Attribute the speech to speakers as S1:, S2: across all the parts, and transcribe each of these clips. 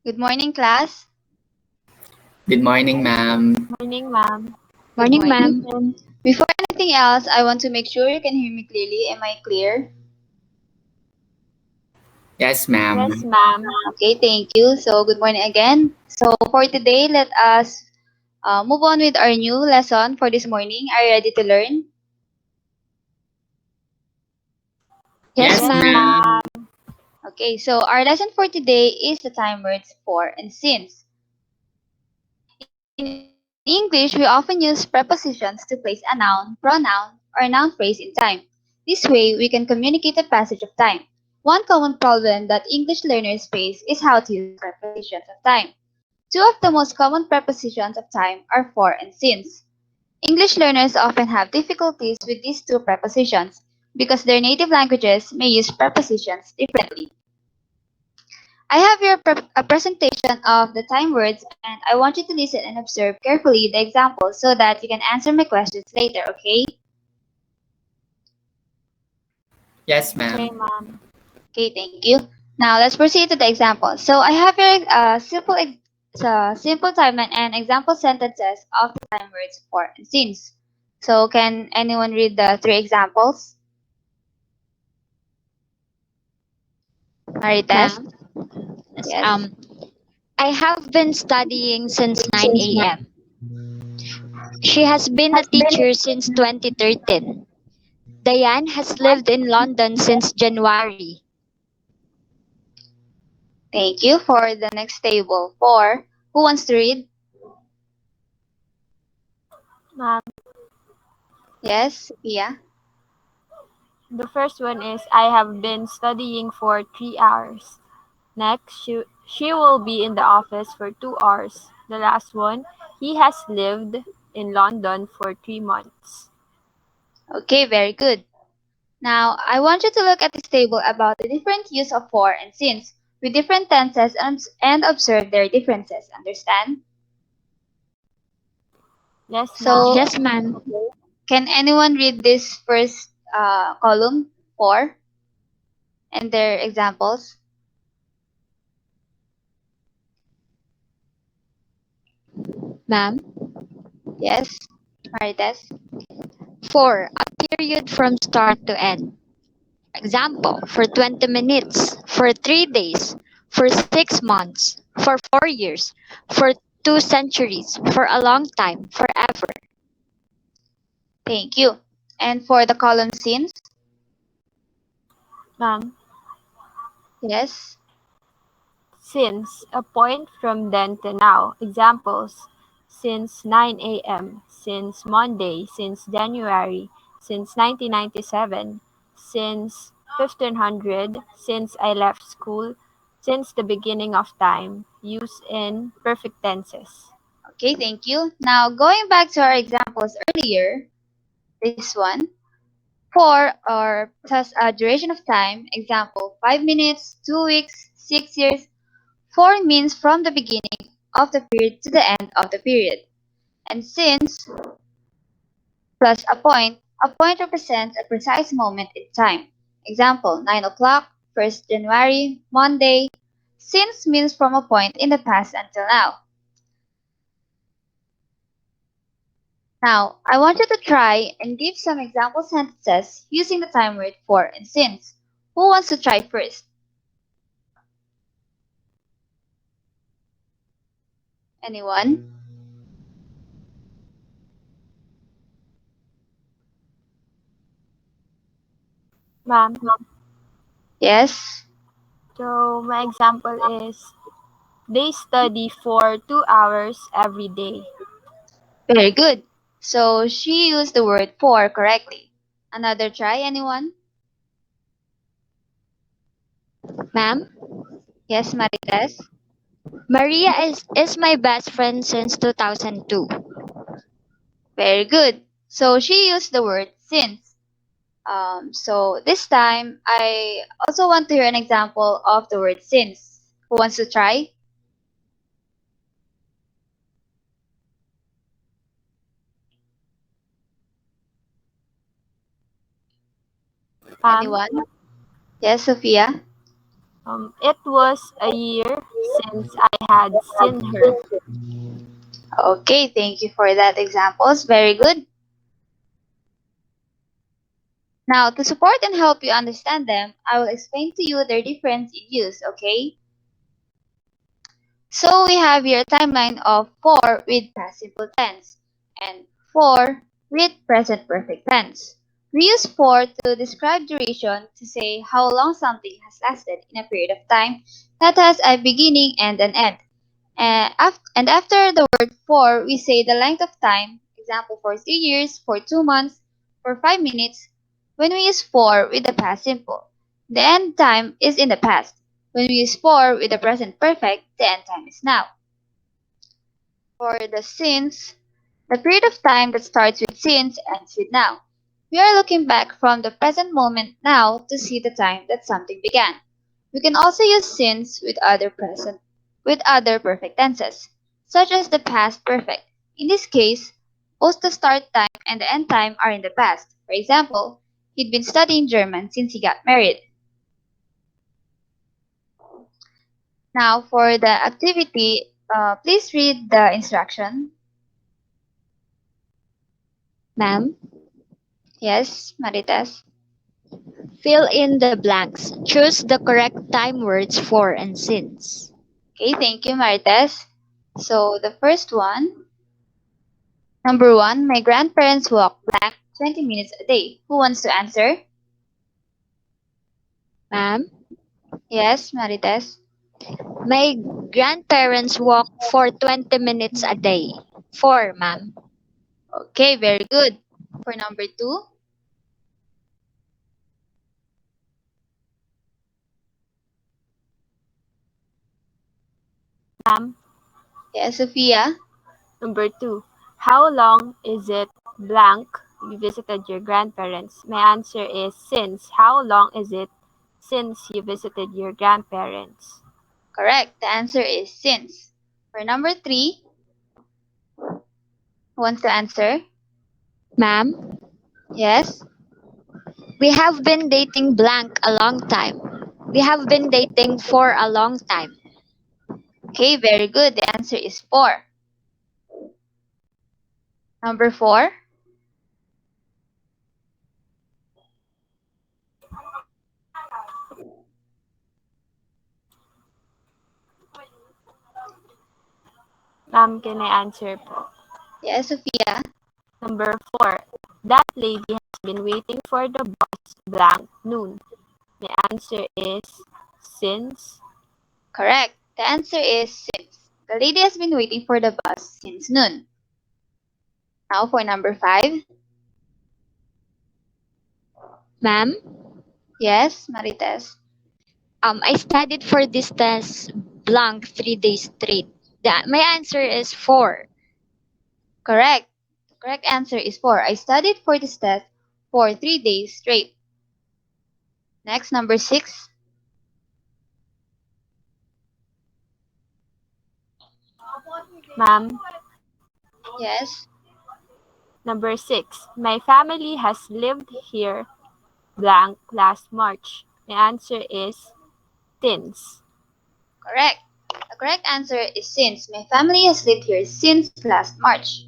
S1: Good morning, class.
S2: Good morning, ma'am.
S3: Morning, ma'am.
S1: Good
S4: Morning,
S1: morning.
S4: ma'am.
S1: Before anything else, I want to make sure you can hear me clearly. Am I clear?
S2: Yes,
S3: Yes,
S2: ma'am.
S3: ma'am.
S1: Okay, thank you. So, good morning again. So, for today, let us move on with our new lesson for this morning. Are you ready to learn?
S4: Yes,
S2: Yes,
S3: Yes,
S4: ma'am.
S3: ma'am.
S2: ma'am.
S1: Okay, so our lesson for today is the time words for and since. In English, we often use prepositions to place a noun, pronoun, or noun phrase in time. This way, we can communicate the passage of time. One common problem that English learners face is how to use prepositions of time. Two of the most common prepositions of time are for and since. English learners often have difficulties with these two prepositions because their native languages may use prepositions differently. I have here a presentation of the time words and I want you to listen and observe carefully the examples so that you can answer my questions later, okay?
S2: Yes,
S3: Okay,
S2: ma'am.
S3: ma'am.
S1: Okay, thank you. Now let's proceed to the example. So I have here simple timeline and example sentences of the time words for and since. So can anyone read the three examples? Marites?
S4: Ma'am. Yes,
S1: Yes.
S4: I have been studying since 9 a.m. She has been a teacher since 2013. Diane has lived in London since January.
S1: Thank you. For the next table. Four. Who wants to read?
S3: Ma'am,
S1: Yes, Sophia.
S3: the first one is I have been studying for 3 hours. Next, she will be in the office for 2 hours. The last one, he has lived in London for 3 months.
S1: Okay, very good. Now, I want you to look at this table about the different use of for and since with different tenses and observe their differences. Understand?
S3: Yes, ma'am.
S1: So,
S4: Yes, ma'am.
S1: can anyone read this first column, for, and their examples?
S4: Ma'am.
S1: Yes, Marites?
S4: 4. A period from start to end. Example, for 20 minutes, for 3 days, for 6 months, for 4 years, for 2 centuries, for a long time, forever.
S1: Thank you. And for the column since?
S3: Ma'am,
S1: Yes.
S3: since a point from then to now. Examples, since 9 a.m., since Monday, since January, since 1997, since 1500, since I left school, since the beginning of time, used in perfect tenses.
S1: Okay, thank you. Now, going back to our examples earlier, this one, for or plus a duration of time, example, 5 minutes, 2 weeks, 6 years. For means from the beginning of the period to the end of the period. And since plus a point represents a precise moment in time. Example, 9 o'clock, 1st January, Monday. Since means from a point in the past until now. Now, I want you to try and give some example sentences using the time word for and since. Who wants to try first? Anyone?
S3: Ma'am,
S1: Yes?
S3: so my example is they study for 2 hours every day.
S1: Very good. So she used the word for correctly. Another try, anyone?
S4: Ma'am,
S1: Yes, Marites?
S4: Maria is my best friend since 2002.
S1: Very good. So she used the word since. So this time, I also want to hear an example of the word since. Who wants to try?
S3: Ma'am,
S1: Anyone? Yes, Sophia?
S3: It was a year since I had seen her.
S1: Okay, thank you for that examples. Very good. Now, to support and help you understand them, I will explain to you their difference in use, okay? So we have here a timeline of for with past simple tense and for with present perfect tense. We use for to describe duration to say how long something has lasted in a period of time that has a beginning and an end. And after the word for, we say the length of time, example for 3 years, for 2 months, for 5 minutes. When we use for with the past simple, the end time is in the past. When we use for with the present perfect, the end time is now. For the since, the period of time that starts with since ends with now. We are looking back from the present moment now to see the time that something began. We can also use since with other perfect tenses, such as the past perfect. In this case, both the start time and the end time are in the past. For example, he'd been studying German since he got married. Now, for the activity, please read the instruction.
S4: Ma'am,
S1: Yes, Maritas.
S4: fill in the blanks. Choose the correct time words for and since.
S1: Okay, thank you, Marites. So the first one, number one, my grandparents walk blank 20 minutes a day. Who wants to answer?
S4: Ma'am,
S1: Yes, Marites.
S4: my grandparents walk for 20 minutes a day. 4, ma'am.
S1: Okay, very good. For number two,
S3: Ma'am.
S1: yes, Sophia.
S3: Number 2. How long is it blank you visited your grandparents? My answer is since. How long is it since you visited your grandparents?
S1: Correct. The answer is since. For number three, who wants to answer?
S4: Ma'am,
S1: Yes.
S4: we have been dating blank a long time. We have been dating for a long time.
S1: Okay, very good. The answer is four. Number four,
S3: Ma'am, can I answer po?
S1: yes, Sophia.
S3: Number 4. That lady has been waiting for the bus blank noon. My answer is since.
S1: Correct. The answer is since. The lady has been waiting for the bus since noon. Now for number five.
S4: Ma'am,
S1: Yes, Marites.
S4: I studied for this test blank 3 days straight. My answer is 4.
S1: Correct. The correct answer is four. I studied for this test for 3 days straight. Next, number six.
S3: Ma'am.
S1: Yes,
S3: Number 6. My family has lived here blank last March. My answer is since.
S1: correct. The correct answer is since. My family has lived here since last March.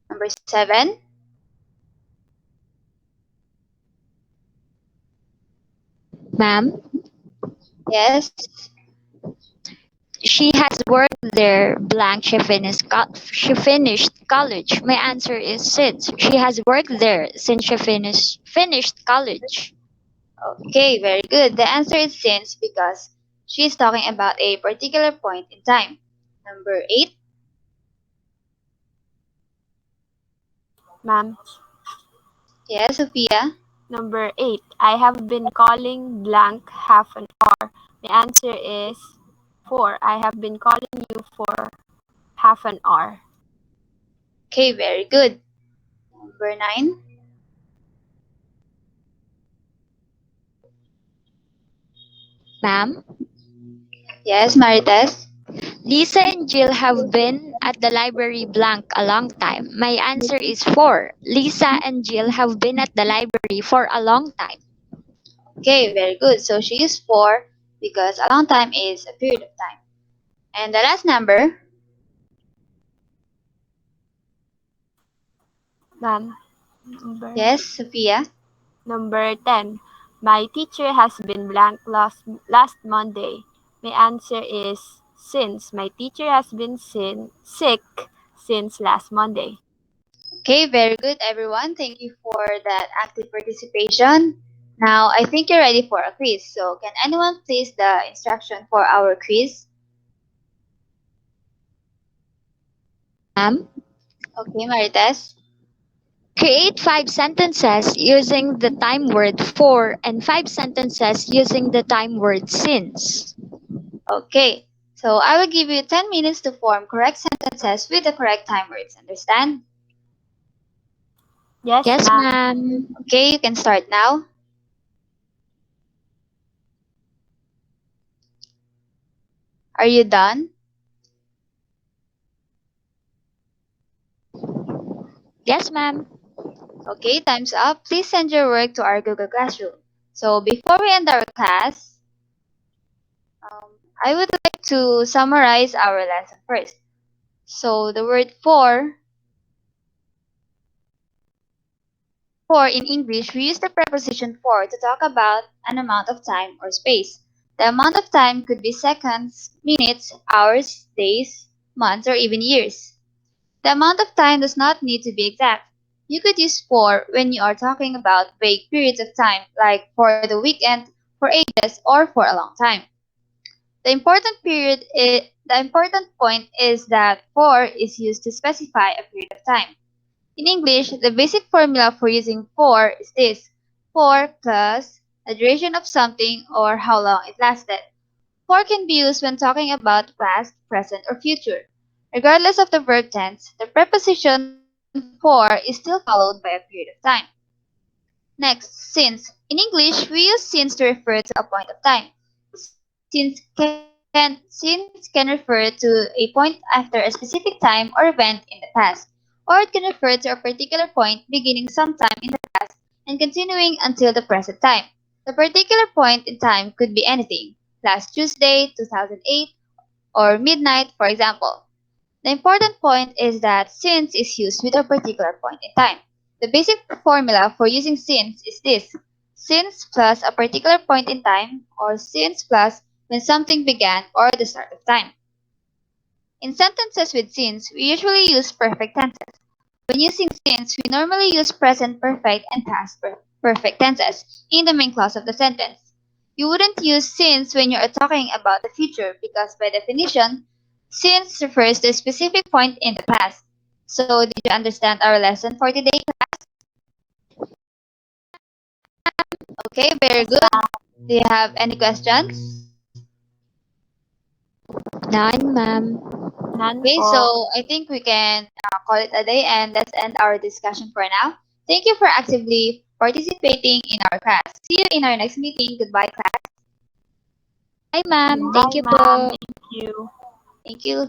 S1: Number seven.
S4: Ma'am,
S1: Yes,
S4: she has worked there blank she finished college. My answer is since. She has worked there since she finished college.
S1: okay, very good. The answer is since because she is talking about a particular point in time. Number eight.
S3: Ma'am.
S1: Yes, Sophia.
S3: Number 8. I have been calling blank half an hour. My answer is 4. I have been calling you for half an hour.
S1: Okay, very good. Number nine.
S4: Ma'am,
S1: Yes, Marites.
S4: Lisa and Jill have been at the library blank a long time. My answer is 4. Lisa and Jill have been at the library for a long time.
S1: Okay, very good. So she used 4 because a long time is a period of time. And the last number,
S3: Ma'am, number,
S1: yes, Sophia.
S3: number 10. My teacher has been blank last Monday. My answer is since my teacher has been sick since last Monday.
S1: Okay, very good, everyone. Thank you for that active participation. Now, I think you're ready for a quiz. So, can anyone please the instruction for our quiz?
S4: Yes, ma'am.
S1: Okay, Marites.
S4: Create 5 sentences using the time word for and 5 sentences using the time word since.
S1: Okay, so I will give you 10 minutes to form correct sentences with the correct time words. Understand?
S3: Yes,
S4: Yes,
S3: ma'am.
S4: ma'am.
S1: Okay, you can start now. Are you done?
S4: Yes, ma'am.
S1: Okay, time's up. Please send your work to our Google Classroom. So before we end our class, um, I would like to summarize our lesson first. So the word for in English, we use the preposition for to talk about an amount of time or space. The amount of time could be seconds, minutes, hours, days, months, or even years. The amount of time does not need to be exact. You could use for when you are talking about vague periods of time, like for the weekend, for ages, or for a long time. The important point is that for is used to specify a period of time. In English, the basic formula for using for is this: for plus the duration of something or how long it lasted. For can be used when talking about past, present, or future. Regardless of the verb tense, the preposition for is still followed by a period of time. Next, since. In English, we use since to refer to a point of time. Since can refer to a point after a specific time or event in the past, or it can refer to a particular point beginning sometime in the past and continuing until the present time. The particular point in time could be anything: last Tuesday, 2008, or midnight, for example. The important point is that since is used with a particular point in time. The basic formula for using since is this: since plus a particular point in time, or since plus when something began or the start of time. In sentences with since, we usually use perfect tenses. When using since, we normally use present perfect and perfect tenses in the main clause of the sentence. You wouldn't use since when you are talking about the future because by definition, since refers to a specific point in the past. So, did you understand our lesson for today? Okay, very
S3: Yes,
S1: good.
S3: ma'am.
S1: Do you have any questions?
S4: None, ma'am.
S3: None
S1: Okay,
S3: po.
S1: so I think we can call it a day and let's end our discussion for now. Thank you for actively participating in our class. See you in our next meeting. Goodbye, class.
S4: Bye, ma'am. Thank
S3: Bye,
S4: you
S3: ma'am.
S4: po.
S3: Thank you.
S1: Thank you.